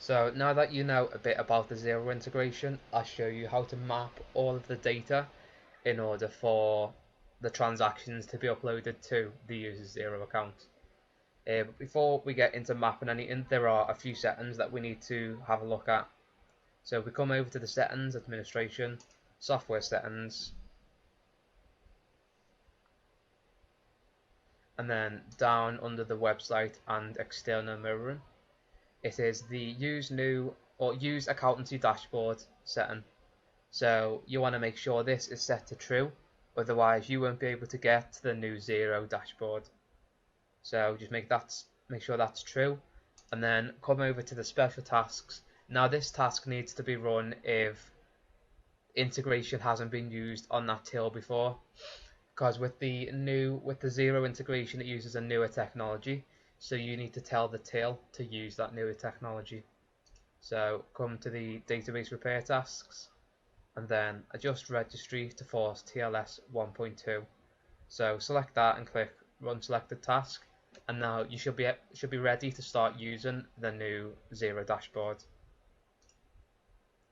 So now that you know a bit about the Xero integration, I'll show you how to map all of the data in order for the transactions to be uploaded to the user's Xero account. But before we get into mapping anything, there are a few settings that we need to have a look at. So if we come over to the settings, administration, software settings, and then down under the website and external mirroring, it is the use new or use accountancy dashboard setting. So you want to make sure this is set to true, otherwise you won't be able to get to the new Xero dashboard. So just make sure that's true, and then come over to the special tasks. Now this task needs to be run if integration hasn't been used on that till before, because with the Xero integration it uses a newer technology, so you need to tell the till to use that newer technology. So come to the database repair tasks, and then adjust registry to force TLS 1.2. So select that and click run selected task, and now you should be ready to start using the new Xero dashboard.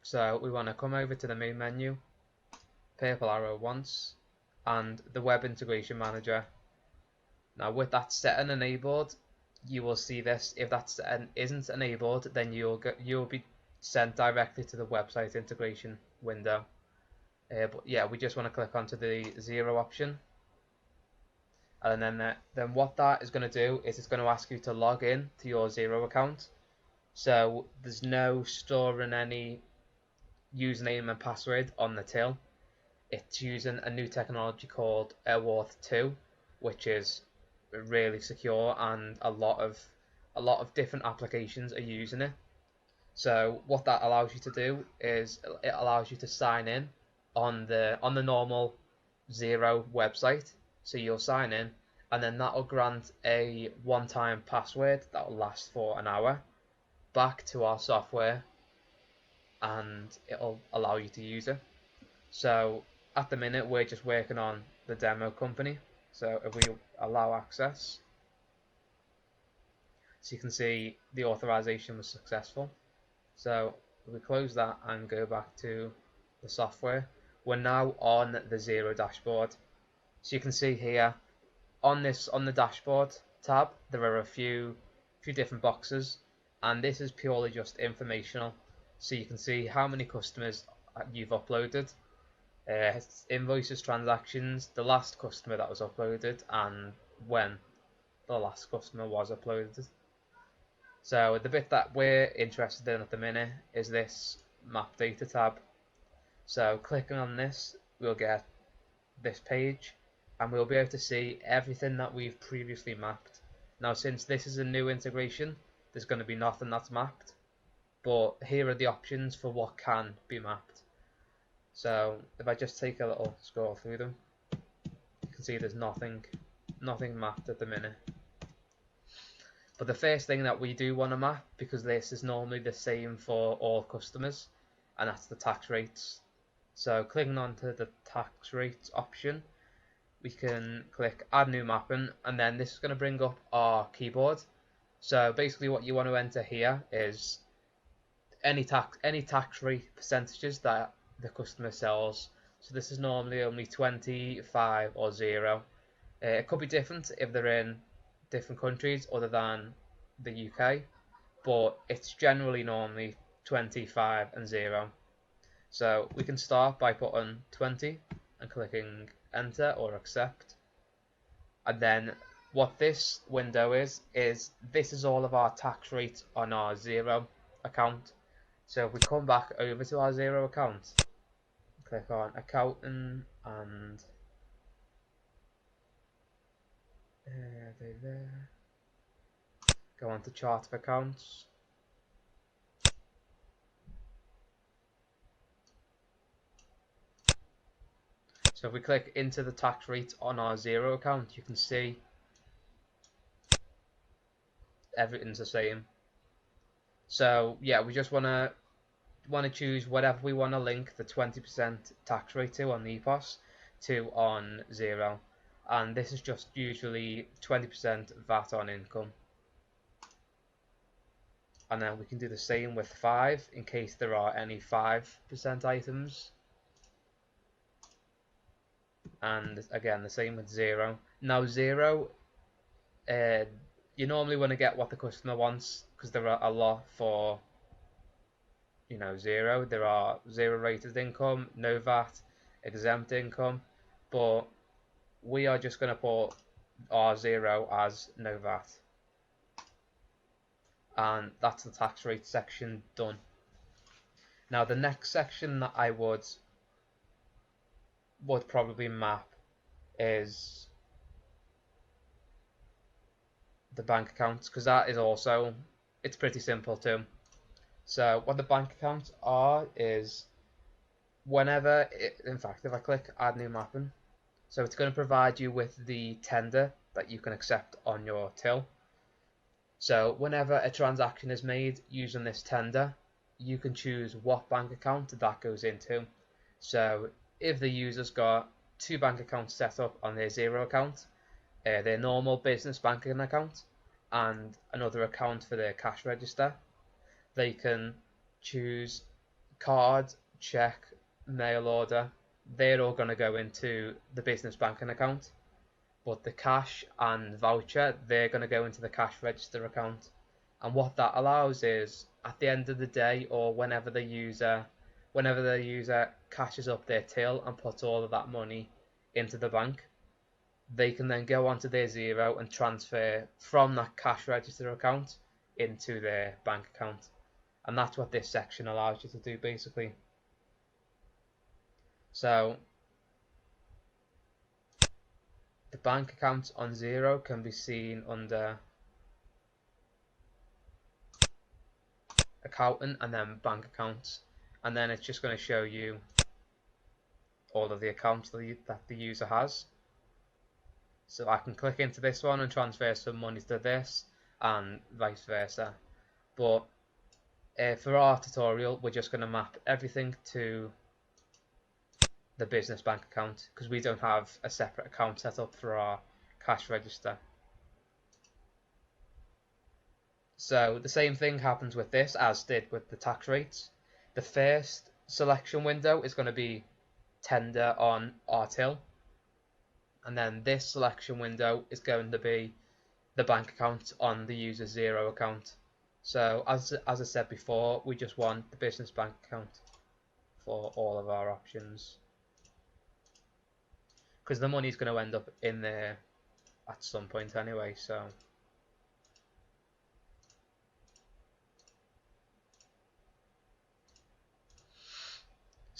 So we want to come over to the main menu, purple arrow once, and the web integration manager. Now with that setting enabled, you will see this. If that setting isn't enabled, then you'll be sent directly to the website integration window. But yeah, we just want to click onto the Xero option, and then what that is going to do is it's going to ask you to log in to your Xero account. So there's no storing any username and password on the till. It's using a new technology called Epos 2, which is really secure, and a lot of different applications are using it. So what that allows you to do is it allows you to sign in on the normal Xero website. So you'll sign in, and then that will grant a one-time password that will last for an hour back to our software, and it'll allow you to use it. So at the minute we're just working on the demo company. So if we allow access, so you can see the authorization was successful. So if we close that and go back to the software, we're now on the Xero dashboard. So you can see here on the dashboard tab there are a few different boxes, and this is purely just informational. So you can see how many customers you've uploaded, invoices, transactions, the last customer that was uploaded, and when the last customer was uploaded. So the bit that we're interested in at the minute is this map data tab. So clicking on this, we'll get this page, and we'll be able to see everything that we've previously mapped. Now since this is a new integration, there's going to be nothing that's mapped, but here are the options for what can be mapped. So if I just take a little scroll through them, you can see there's nothing mapped at the minute. But the first thing that we do want to map, because this is normally the same for all customers, and that's the tax rates. So clicking onto the tax rates option, we can click add new mapping, and then this is going to bring up our keyboard. So basically what you want to enter here is any tax rate percentages that the customer sells. So this is normally only 25 or 0. It could be different if they're in different countries other than the UK, but it's generally normally 25 and 0. So we can start by putting 20 and clicking enter or accept, and then what this window is this is all of our tax rates on our Xero account. So if we come back over to our Xero account, click on accountant, and go on to chart of accounts. So if we click into the tax rate on our Xero account, you can see everything's the same. So yeah, we just want to choose whatever we want to link the 20% tax rate to on the Epos to on Xero, and this is just usually 20% VAT on income. And then we can do the same with 5 in case there are any 5% items. And again, the same with 0. Now 0, you normally want to get what the customer wants because there are a lot for 0. There are 0 rated income, no VAT, exempt income, but we are just going to put our 0 as no VAT. And that's the tax rate section done. Now the next section that I would probably map is the bank accounts, because that is also, it's pretty simple too. So what the bank accounts are is whenever, in fact, if I click add new mapping, so it's going to provide you with the tender that you can accept on your till. So whenever a transaction is made using this tender, you can choose what bank account that goes into. So if the user's got 2 bank accounts set up on their Xero account, their normal business banking account, and another account for their cash register, they can choose card, check, mail order. They're all going to go into the business banking account, but the cash and voucher, they're going to go into the cash register account. And what that allows is, at the end of the day, or whenever the user cashes up their till and puts all of that money into the bank, they can then go onto their Xero and transfer from that cash register account into their bank account. And that's what this section allows you to do, basically. So the bank accounts on Xero can be seen under accountant and then bank accounts, and then it's just going to show you all of the accounts that the user has. So I can click into this one and transfer some money to this, and vice versa. But for our tutorial, we're just going to map everything to the business bank account, because we don't have a separate account set up for our cash register. So the same thing happens with this as did with the tax rates. The first selection window is going to be tender on our till, and then this selection window is going to be the bank account on the user's Xero account. So as I said before, we just want the business bank account for all of our options, because the money is going to end up in there at some point anyway. So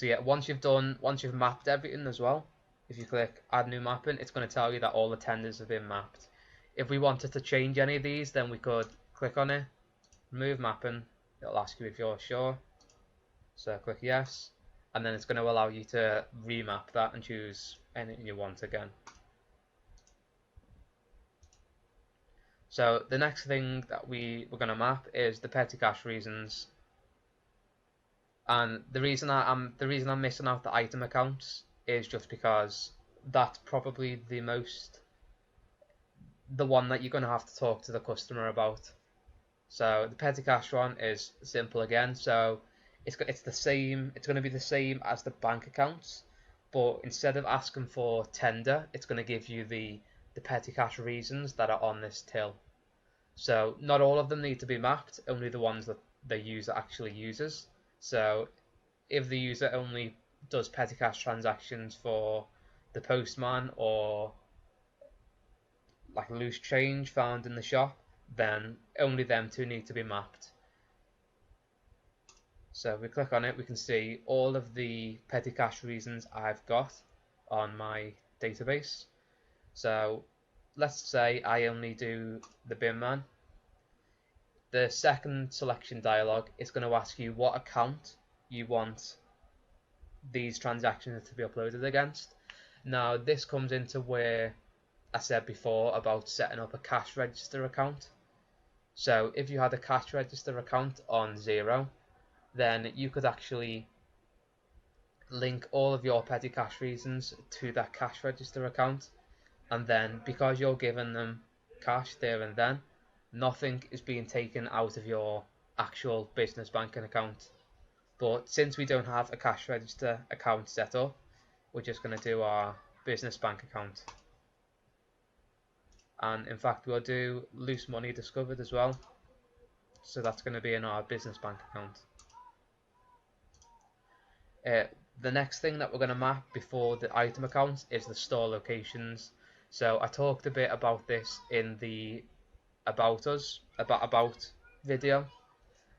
yeah, once you've mapped everything as well, if you click add new mapping, it's going to tell you that all the tenders have been mapped. If we wanted to change any of these, then we could click on it, remove mapping, it'll ask you if you're sure, so click yes, and then it's going to allow you to remap that and choose anything you want again. So the next thing that we're going to map is the petty cash reasons. And the reason I'm missing out the item accounts is just because that's probably the one that you're going to have to talk to the customer about. So the petty cash one is simple again. So it's the same. It's going to be the same as the bank accounts, but instead of asking for tender, it's going to give you the petty cash reasons that are on this till. So not all of them need to be mapped, only the ones that the user actually uses. So if the user only does petty cash transactions for the postman or like loose change found in the shop, then only them two need to be mapped. So if we click on it, we can see all of the petty cash reasons I've got on my database. So let's say I only do the bin man. The second selection dialog is going to ask you what account you want these transactions to be uploaded against. Now this comes into where I said before about setting up a cash register account. So if you had a cash register account on Xero, then you could actually link all of your petty cash reasons to that cash register account, and then because you're giving them cash there and then, nothing is being taken out of your actual business banking account. But since we don't have a cash register account set up, we're just going to do our business bank account. And in fact, we'll do loose money discovered as well. So that's going to be in our business bank account. The next thing that we're going to map before the item accounts is the store locations. So I talked a bit about this in the about video,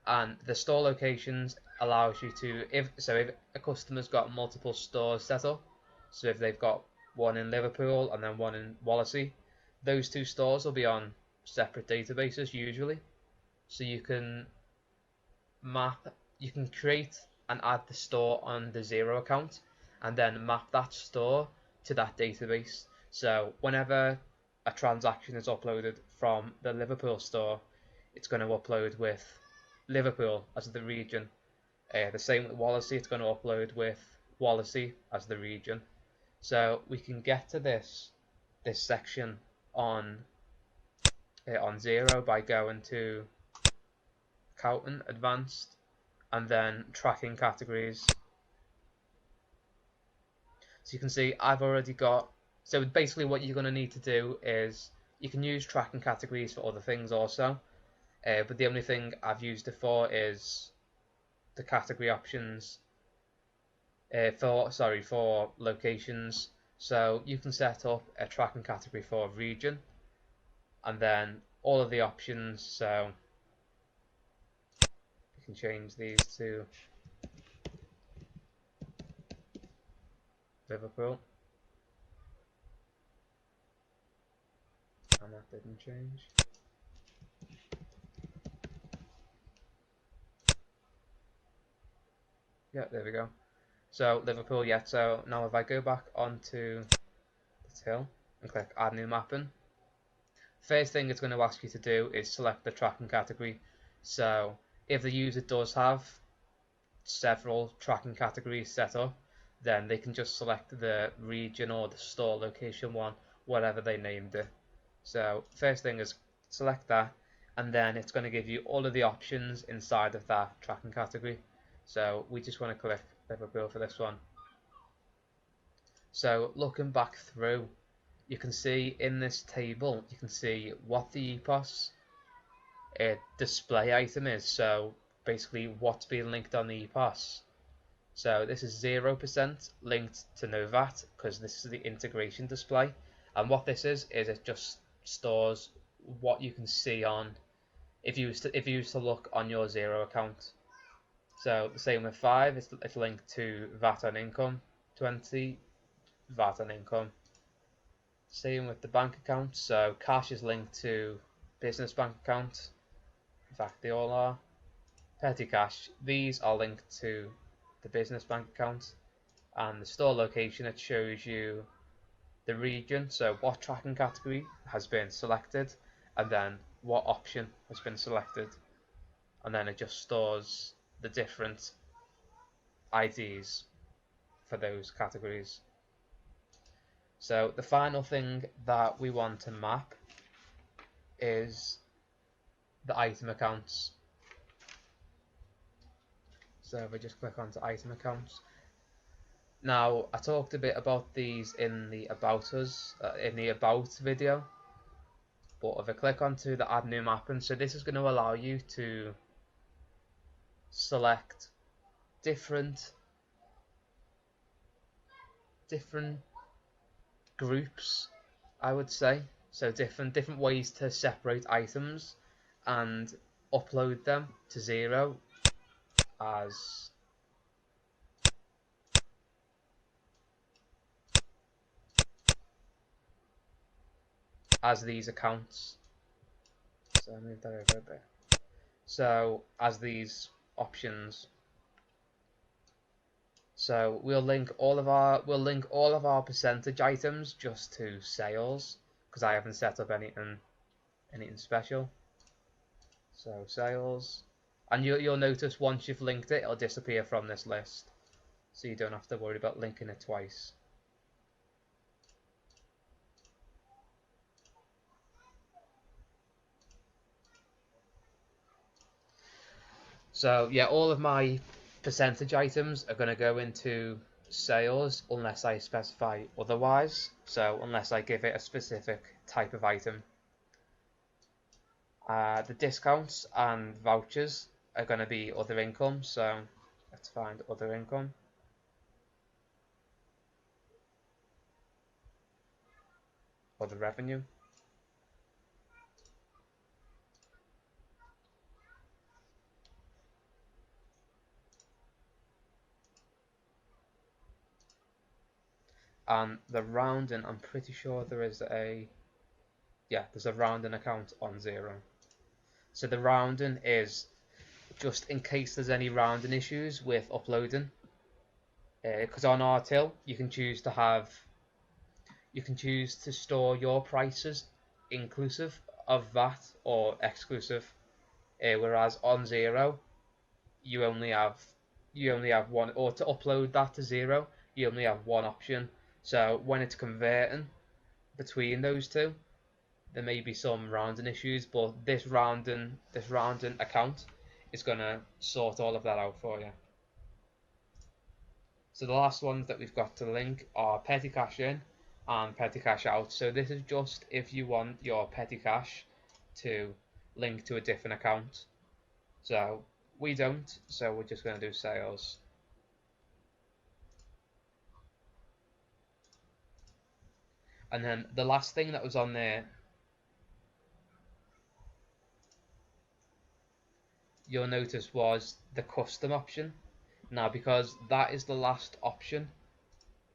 and the store locations allows you to, if a customer's got multiple stores set up, so if they've got one in Liverpool and then one in Wallasey, those two stores will be on separate databases usually. So you can create and add the store on the Xero account and then map that store to that database. So whenever a transaction is uploaded from the Liverpool store, it's going to upload with Liverpool as the region. The same with Wallasey, it's going to upload with Wallasey as the region. So we can get to this section on Xero by going to Accountant Advanced and then tracking categories. So you can see I've already got, so basically what you're going to need to do is you can use tracking categories for other things also, but the only thing I've used it for is the category options for locations. So you can set up a tracking category for region and then all of the options, so you can change these to Liverpool, and that didn't change. Yeah, there we go. So Liverpool, yeah. So now if I go back onto the till and click add new mapping, first thing it's going to ask you to do is select the tracking category. So if the user does have several tracking categories set up, then they can just select the region or the store location one, whatever they named it. So first thing is select that, and then it's going to give you all of the options inside of that tracking category. So we just want to click Liverpool for this one. So looking back through, you can see in this table, you can see what the Epos display item is. So basically what's being linked on the Epos. So this is 0% linked to no VAT because this is the integration display. And what this is it just stores what you can see on if you used to look on your Xero account. So the same with 5, it's linked to VAT on income, 20 VAT on income. Same with the bank account, so cash is linked to business bank account. In fact, they all are. Petty cash, these are linked to the business bank account. And the store location, it shows you the region, so what tracking category has been selected and then what option has been selected, and then it just stores the different IDs for those categories. So the final thing that we want to map is the item accounts. So if I just click onto item accounts. Now I talked a bit about these in the about us in the about video, but if I click onto the add new mapping, so this is going to allow you to select different groups, I would say. So different ways to separate items and upload them to Xero as these accounts. So I'll move that over a bit. So as these options. So we'll link all of our percentage items just to sales because I haven't set up anything special. So sales, and you'll notice once you've linked it, it'll disappear from this list, so you don't have to worry about linking it twice. So yeah, all of my percentage items are going to go into sales unless I specify otherwise. So unless I give it a specific type of item. The discounts and vouchers are going to be other income. So let's find other income. Other revenue. And the rounding, I'm pretty sure there's a rounding account on Xero. So the rounding is just in case there's any rounding issues with uploading. Because on RTIL you can choose to store your prices inclusive of VAT or exclusive. Whereas on Xero you only have one, or to upload that to Xero you only have one option. So when it's converting between those two, there may be some rounding issues, but this rounding account is going to sort all of that out for you. So the last ones that we've got to link are petty cash in and petty cash out. So this is just if you want your petty cash to link to a different account. So we don't, so we're just going to do sales. And then the last thing that was on there, you'll notice, was the custom option. Now because that is the last option,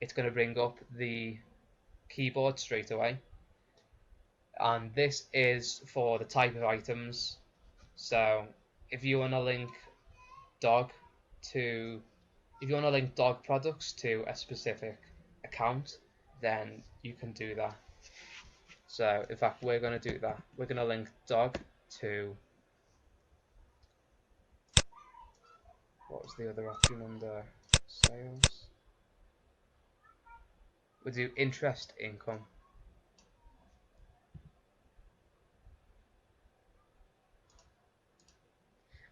it's going to bring up the keyboard straight away. And this is for the type of items. So if you want to link dog products to a specific account, then you can do that. So in fact we're going to do that. We're going to link dog to, what was the other option under sales? We'll do interest income.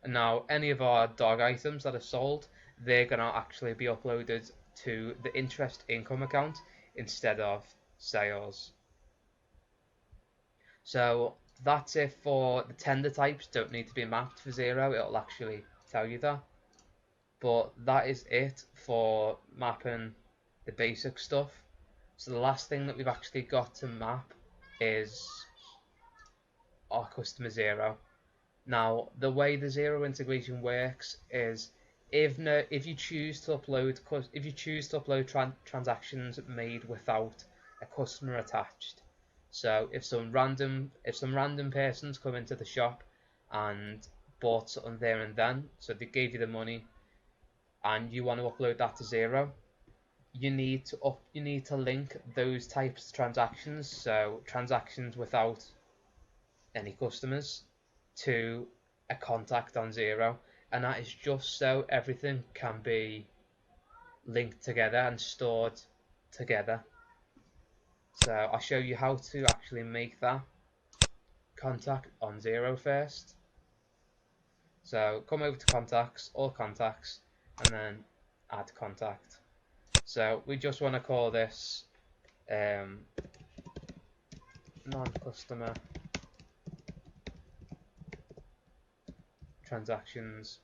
And now any of our dog items that are sold, they're going to actually be uploaded to the interest income account instead of sales. So that's it for the tender types. Don't need to be mapped for Xero, it'll actually tell you that. But that is it for mapping the basic stuff. So the last thing that we've actually got to map is our customer Xero. Now the way the Xero integration works is if you choose to upload transactions made without a customer attached. So if some random persons come into the shop and bought something there and then, so they gave you the money, and you want to upload that to Xero, you need to link those types of transactions, so transactions without any customers, to a contact on Xero, and that is just so everything can be linked together and stored together. So I'll show you how to actually make that contact on Xero first. So come over to contacts, all contacts, and then add contact. So we just want to call this non-customer transactions.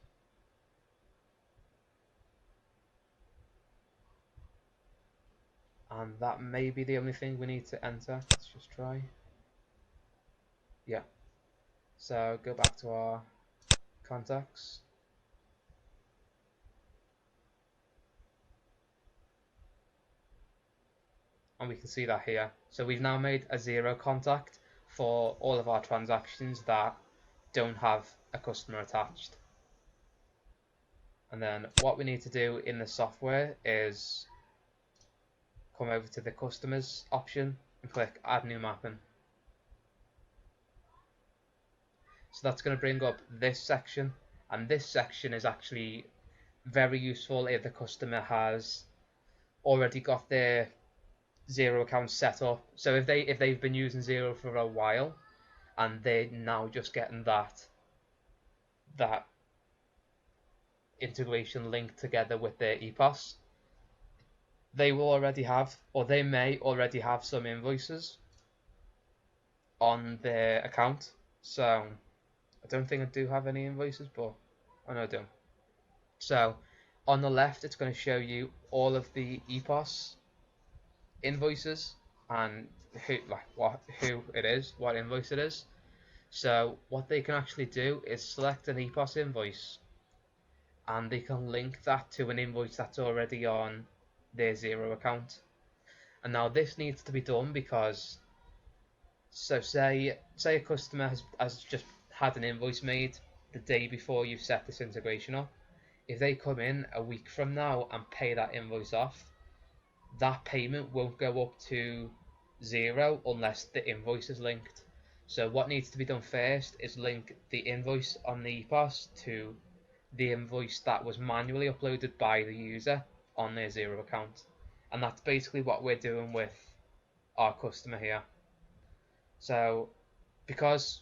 And that may be the only thing we need to enter. Let's just try. Yeah. So go back to our contacts. And we can see that here. So we've now made a Xero contact for all of our transactions that don't have a customer attached. And then what we need to do in the software is come over to the customers option and click add new mapping. So that's going to bring up this section, and this section is actually very useful if the customer has already got their Xero account set up. So if they've been using Xero for a while and they're now just getting that integration linked together with their Epos, they will already have, or they may already have, some invoices on their account. So I don't think I do have any invoices, but I know I do. So on the left, it's going to show you all of the Epos invoices and who it is, what invoice it is. So what they can actually do is select an Epos invoice, and they can link that to an invoice that's already on their Xero account. And now this needs to be done because, so say a customer has just had an invoice made the day before you've set this integration up. If they come in a week from now and pay that invoice off, that payment won't go up to Xero unless the invoice is linked. So what needs to be done first is link the invoice on the Epos to the invoice that was manually uploaded by the user on their Xero account. And that's basically what we're doing with our customer here. So because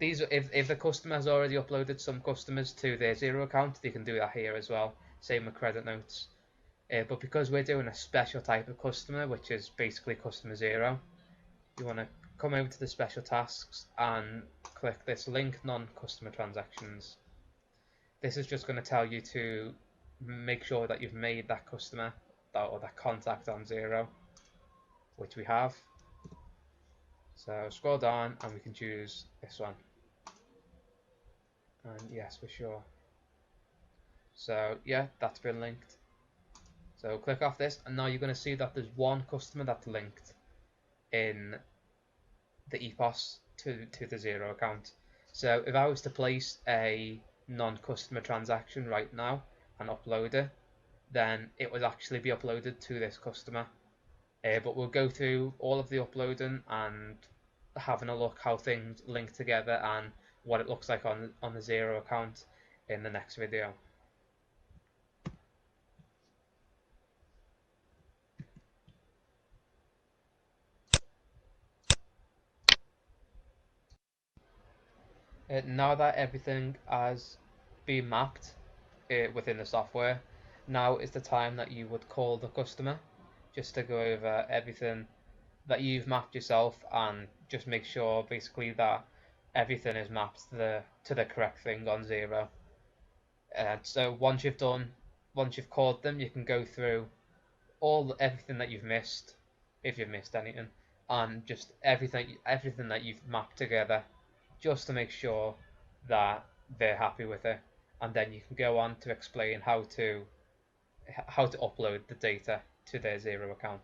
if the customer has already uploaded some customers to their Xero account, they can do that here as well. Same with credit notes. But because we're doing a special type of customer, which is basically customer Xero, you want to come over to the special tasks and click this link non-customer transactions. This is just going to tell you to make sure that you've made that customer or that contact on Xero, which we have. So scroll down and we can choose this one. And yes, for sure. So yeah, that's been linked. So click off this, and now you're going to see that there's one customer that's linked in the Epos to the Xero account. So if I was to place a non-customer transaction right now and upload it, then it would actually be uploaded to this customer. But we'll go through all of the uploading and having a look how things link together and what it looks like on the Xero account in the next video. Now that everything has been mapped within the software, now is the time that you would call the customer just to go over everything that you've mapped yourself and just make sure basically that everything is mapped to the correct thing on Xero. So once you've called them, you can go through everything that you've missed, if you've missed anything, and just everything that you've mapped together, just to make sure that they're happy with it, and then you can go on to explain how to upload the data to their Xero account.